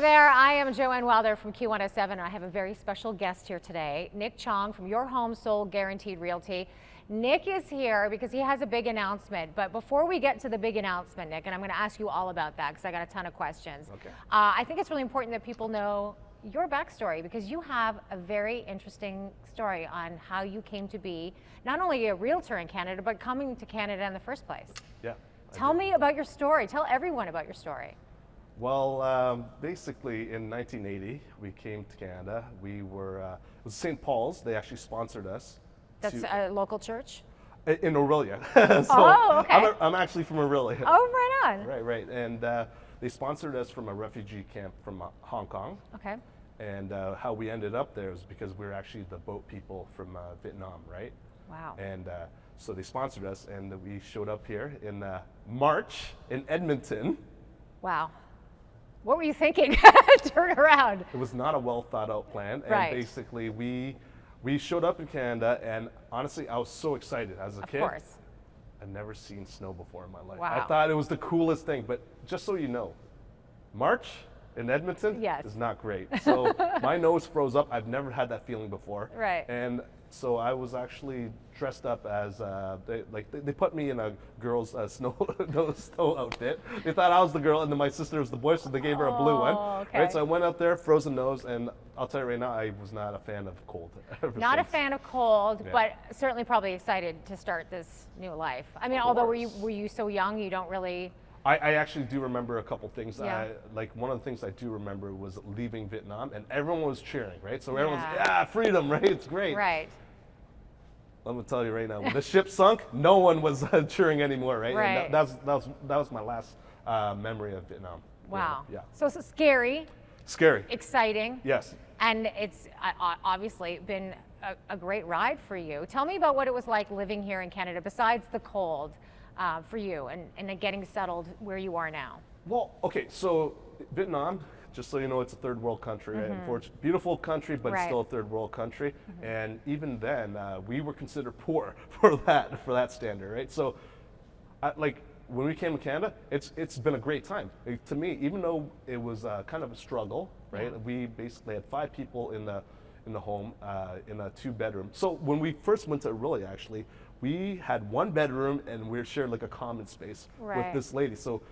there, I am Joanne Wilder from Q107, and I have a very special guest here today, Nick Chuong from Your Home Sold Guaranteed Realty. Nick is here because he has a big announcement, but before we get to the big announcement, Nick, and I'm going to ask you all about that because I got a ton of questions. Okay. I think it's really important that people know your backstory because you have a very interesting story on how you came to be not only a realtor in Canada, but coming to Canada in the first place. Yeah. Tell me about your story. Tell everyone about your story. Well, basically in 1980, we came to Canada. We were, it was St. Paul's. They actually sponsored us. That's a local church? In Orillia. So oh, okay. I'm actually from Orillia. Oh, right on. Right. And they sponsored us from a refugee camp from Hong Kong. Okay. And how we ended up there is because we were actually the boat people from Vietnam, right? Wow. And so they sponsored us, and we showed up here in March in Edmonton. Wow. What were you thinking? Turn around. It was not a well thought out plan. And right. basically we showed up in Canada, and honestly, I was so excited as a kid. Of course. I'd never seen snow before in my life. Wow. I thought it was the coolest thing, but just so you know, March in Edmonton yes. is not great. So my nose froze up. I've never had that feeling before. Right. And so I was actually dressed up as, they put me in a girl's snow outfit. They thought I was the girl and then my sister was the boy, so they gave her a blue one. Okay. Right, so I went out there, frozen nose, and I'll tell you right now, I was not a fan of cold. Not a fan of cold, yeah. but certainly probably excited to start this new life. I mean, although were you so young, you don't really... I actually do remember a couple things. Yeah. Like one of the things I do remember was leaving Vietnam, and everyone was cheering, right? So everyone's, yeah, freedom, right? It's great. Right. Let me tell you right now, when the ship sunk, no one was cheering anymore, right? Right. And that was my last memory of Vietnam. Wow. Yeah. So it's scary. Scary. Exciting. Yes. And it's obviously been a great ride for you. Tell me about what it was like living here in Canada, besides the cold, for you, and getting settled where you are now. Well, okay, so Vietnam, just so you know, it's a third world country, right? Unfortunately, beautiful country, but it's still a third world country. And even then, we were considered poor for that standard, right? So, like when we came to Canada, it's been a great time. To me, even though it was kind of a struggle, right? Yeah. We basically had 5 people in the home in a 2-bedroom. So when we first went to Orillia, actually, we had 1 bedroom and we shared like a common space with this lady. So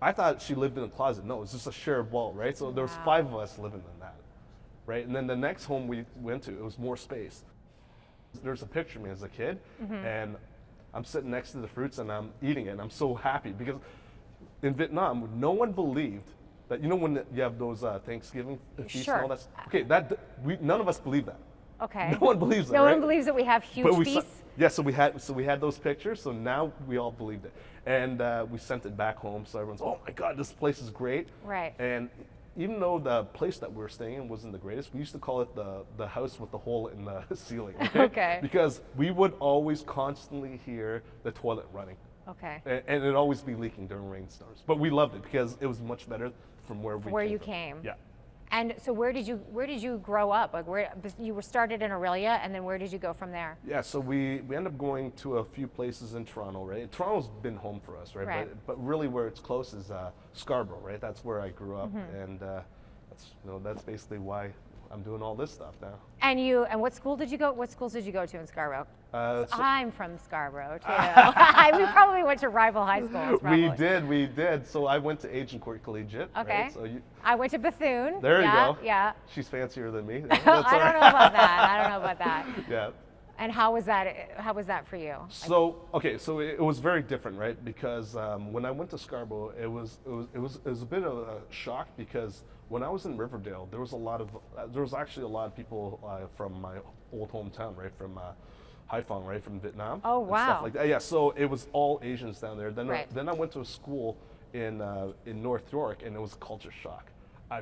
I thought she lived in a closet. No, it was just a shared wall, right? So there was 5 of us living in that, right? And then the next home we went to, it was more space. There's a picture of me as a kid, and I'm sitting next to the fruits and I'm eating it, and I'm so happy because in Vietnam, no one believed that, you know, when you have those Thanksgiving feasts and all that. Okay, none of us believe that. Okay. No one believes that. No right? one believes that we have huge feasts. Yeah, so we had those pictures. So now we all believed it, and we sent it back home. So everyone's, oh my God, this place is great. Right. And even though the place that we were staying in wasn't the greatest, we used to call it the house with the hole in the ceiling. Okay. Okay. Because we would always constantly hear the toilet running. Okay. And it'd always be leaking during rainstorms. But we loved it because it was much better from where we came. Yeah. And so where did you grow up? Like where you were started in Orillia, and then where did you go from there? Yeah, so we ended up going to a few places in Toronto, right? Toronto's been home for us, right? Right. But really where it's close is Scarborough, right? That's where I grew up, and that's basically why I'm doing all this stuff now. And what school did you go? What schools did you go to in Scarborough? I'm from Scarborough too. We probably went to rival high schools. Probably. We did. So I went to Agincourt Collegiate. Okay. Right? So I went to Bethune. There you go. Yeah. She's fancier than me. I don't know about that. Yeah. And how was that for you? So so it was very different, right? Because when I went to Scarborough, it was a bit of a shock because when I was in Riverdale, there was actually a lot of people from my old hometown, right, from Haiphong, right, from Vietnam. Oh wow! And stuff like that. Yeah, so it was all Asians down there. Then I went to a school in North York, and it was a culture shock. I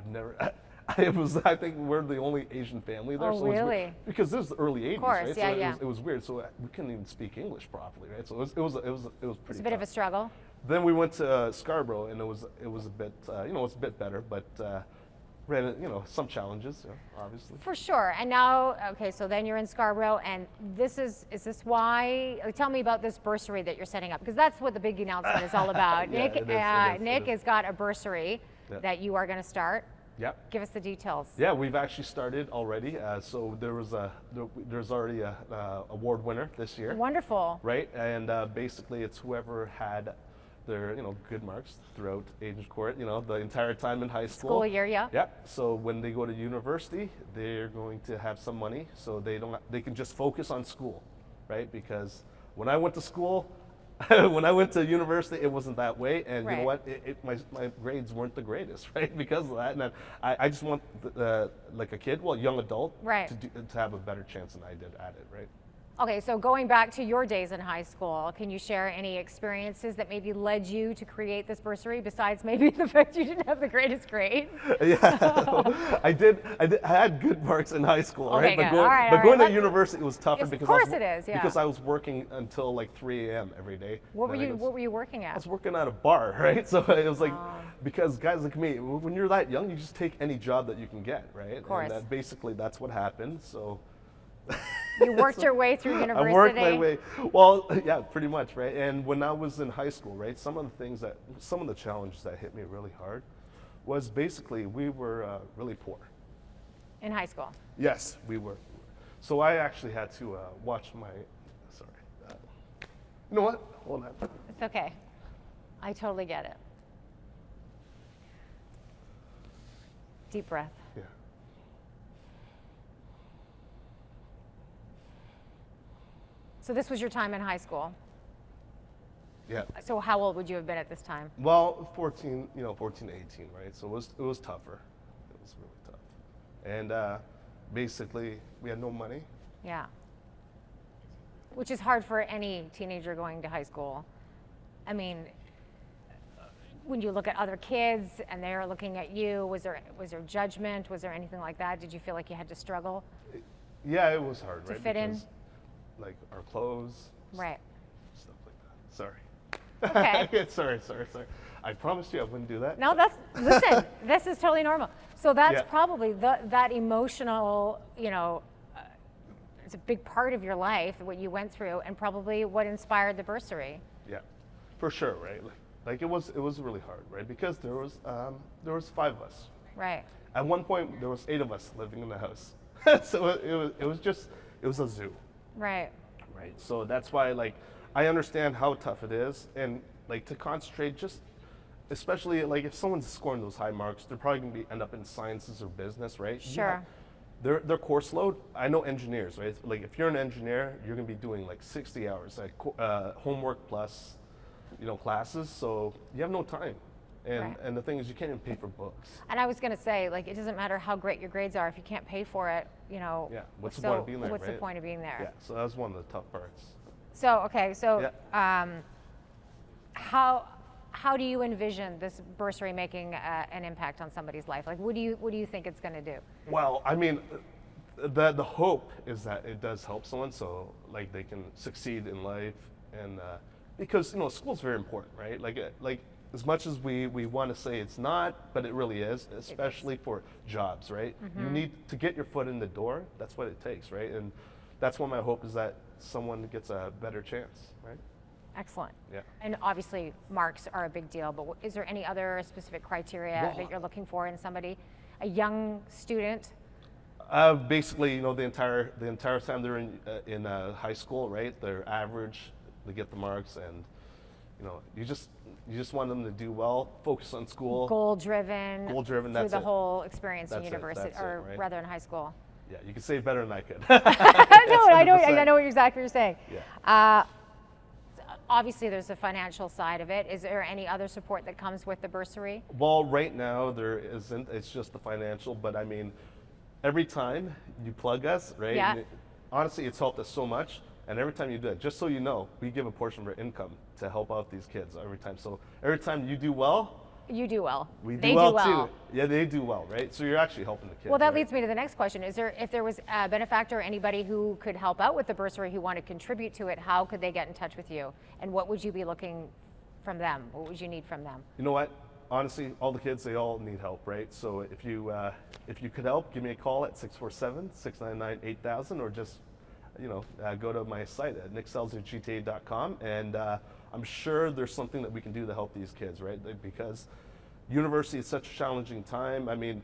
think we're the only Asian family there. Oh, so really? Because this is the early 80s, of course, right? Yeah, It was weird. So we couldn't even speak English properly, right? So it was pretty. It's a bit of a struggle. Then we went to Scarborough, and it was a bit it's a bit better, but ran some challenges, obviously. For sure. And now, okay, so then you're in Scarborough, and is this why? Tell me about this bursary that you're setting up, because that's what the big announcement is all about. Yeah, Nick has got a bursary that you are going to start. Yep. Give us the details. Yeah, we've actually started already. So there's already a award winner this year. Wonderful. Right, and basically it's whoever had their good marks throughout Agincourt, the entire time in high school. School year, yeah. Yep. So when they go to university, they're going to have some money, so they can just focus on school, right? Because when I went to school, when I went to university, it wasn't that way, and you know what? My grades weren't the greatest, right? Because of that, and I just want like a kid, young adult, to have a better chance than I did at it, right? Okay, so going back to your days in high school, can you share any experiences that maybe led you to create this bursary, besides maybe the fact you didn't have the greatest grades? Yeah, I did. I had good marks in high school, okay, right? Good. But going to university was tougher because I was working until like 3 a.m. every day. What were you working at? I was working at a bar, right? So it was like, because guys like me, when you're that young, you just take any job that you can get, right? Of course. And basically that's what happened. So. You worked your way through university? I worked my way, well, yeah, pretty much, right? And when I was in high school, right, some of the challenges that hit me really hard was basically we were really poor. In high school? Yes, we were. So I actually had to watch my, you know what? Hold on. It's okay. I totally get it. Deep breath. Yeah. So this was your time in high school? Yeah. So how old would you have been at this time? Well, 14 to 18, right? So it was tougher. It was really tough. And basically, we had no money. Yeah. Which is hard for any teenager going to high school. I mean, when you look at other kids and they're looking at you, was there judgment? Was there anything like that? Did you feel like you had to struggle? Yeah, it was hard, to right? fit in? Like our clothes. Right. Stuff like that. Sorry. Okay. sorry. I promised you I wouldn't do that. No, listen, this is totally normal. So that's Yeah. probably that emotional, it's a big part of your life, what you went through, and probably what inspired the bursary. Yeah, for sure, right? Like it was really hard, right? Because there was 5 of us. Right. At one point, there was 8 of us living in the house. So it was a zoo. Right. Right. So that's why, like, I understand how tough it is, and like to concentrate, just especially like if someone's scoring those high marks, they're probably gonna end up in sciences or business, right? Sure. Yeah. Their course load. I know engineers, right? Like if you're an engineer, you're gonna be doing like 60 hours, like homework plus, classes. So you have no time. And the thing is, you can't even pay for books. And I was going to say, like, it doesn't matter how great your grades are if you can't pay for it. Yeah. What's the point of being there? What's right? the point of being there? Yeah. So that was one of the tough parts. So okay. So Yeah. how do you envision this bursary making an impact on somebody's life? Like, what do you think it's going to do? Well, I mean, the hope is that it does help someone, so like they can succeed in life, and because school's very important, right? Like as much as we want to say it's not, but it really is, especially for jobs, right? Mm-hmm. You need to get your foot in the door. That's what it takes, right? And that's what my hope is, that someone gets a better chance, right? Excellent. Yeah. And obviously marks are a big deal, but is there any other specific criteria that you're looking for in somebody, a young student? Basically, the entire time they're in high school, right? They're average, they get the marks, and you just want them to do well, focus on school. Goal driven. Through the whole experience in That's university, or right? rather in high school. Yeah, you can say it better than I could. I know exactly what you're saying. Yeah. Obviously, there's a financial side of it. Is there any other support that comes with the bursary? Well, right now there isn't. It's just the financial. But I mean, every time you plug us, right? Yeah. Honestly, it's helped us so much. And every time you do it, just so you know, we give a portion of our income to help out these kids every time. So every time you do well, you do well. We do they well do well too. Yeah, they do well, right? So you're actually helping the kids. Well, that right? leads me to the next question. If there was a benefactor or anybody who could help out with the bursary, who want to contribute to it, how could they get in touch with you? And what would you be looking from them? What would you need from them? You know what? Honestly, all the kids, they all need help, right? So if you could help, give me a call at 647-699-8000, or just go to my site at nickselzergta.com, and I'm sure there's something that we can do to help these kids, right? Because university is such a challenging time. I mean,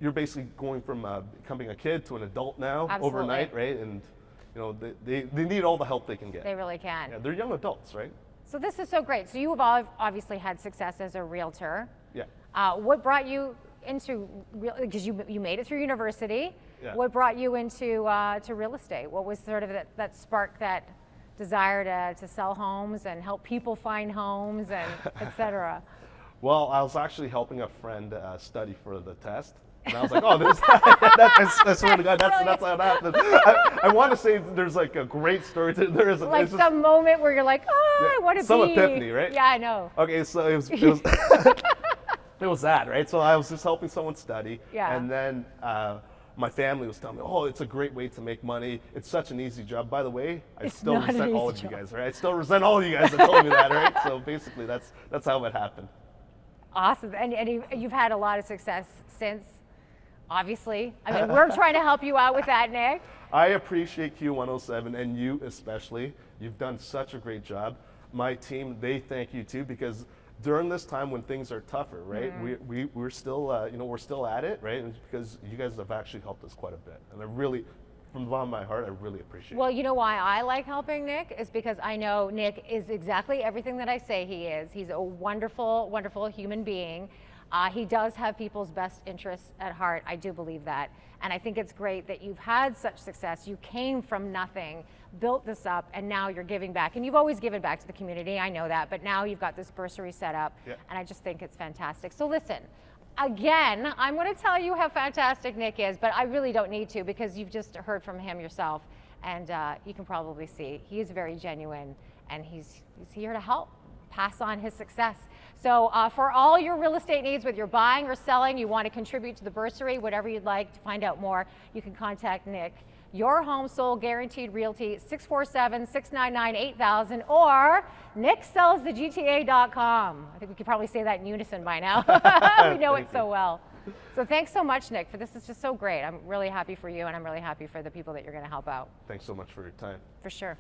you're basically going from becoming a kid to an adult now Absolutely. overnight, right? And you know, they need all the help they can get. They really can. Yeah, they're young adults, right? So this is so great. So you have obviously had success as a realtor. Yeah. What brought you into because you made it through university. Yeah. What brought you into to real estate? What was sort of that spark, that desire to sell homes and help people find homes and et cetera? Well, I was actually helping a friend study for the test. And I was like, oh, I swear to God, that's how it happened. I want to say there's like a great story. There isn't. Like some moment where you're like, oh, yeah, I want to be. some epiphany, right? Yeah, I know. Okay, so it was it was that, right? So I was just helping someone study. Yeah. And then my family was telling me, oh, it's a great way to make money. It's such an easy job. By the way, I still resent all of you guys, right? I still resent all of you guys that told me that, right? So basically, that's how it happened. Awesome. And you've had a lot of success since, obviously. I mean, we're trying to help you out with that, Nick. I appreciate Q107 and you especially. You've done such a great job. My team, they thank you too, because during this time when things are tougher, right? We're still, we're still at it, right? And it's because you guys have actually helped us quite a bit. And I really, from the bottom of my heart, I really appreciate it. Well, you know why I like helping Nick is because I know Nick is exactly everything that I say he is. He's a wonderful, wonderful human being. He does have people's best interests at heart. I do believe that. And I think it's great that you've had such success. You came from nothing, built this up, and now you're giving back. And you've always given back to the community, I know that, but now you've got this bursary set up, and I just think it's fantastic. So listen, again, I'm going to tell you how fantastic Nick is, but I really don't need to because you've just heard from him yourself, and you can probably see he is very genuine, and he's here to help pass on his success. So for all your real estate needs, whether you're buying or selling, you want to contribute to the bursary, whatever you'd like to find out more, you can contact Nick. Your Home Sold Guaranteed Realty, 647-699-8000, or nicksellsthegta.com. I think we could probably say that in unison by now. We know it so well. So thanks so much, Nick, for this is just so great. I'm really happy for you, and I'm really happy for the people that you're going to help out. Thanks so much for your time. For sure.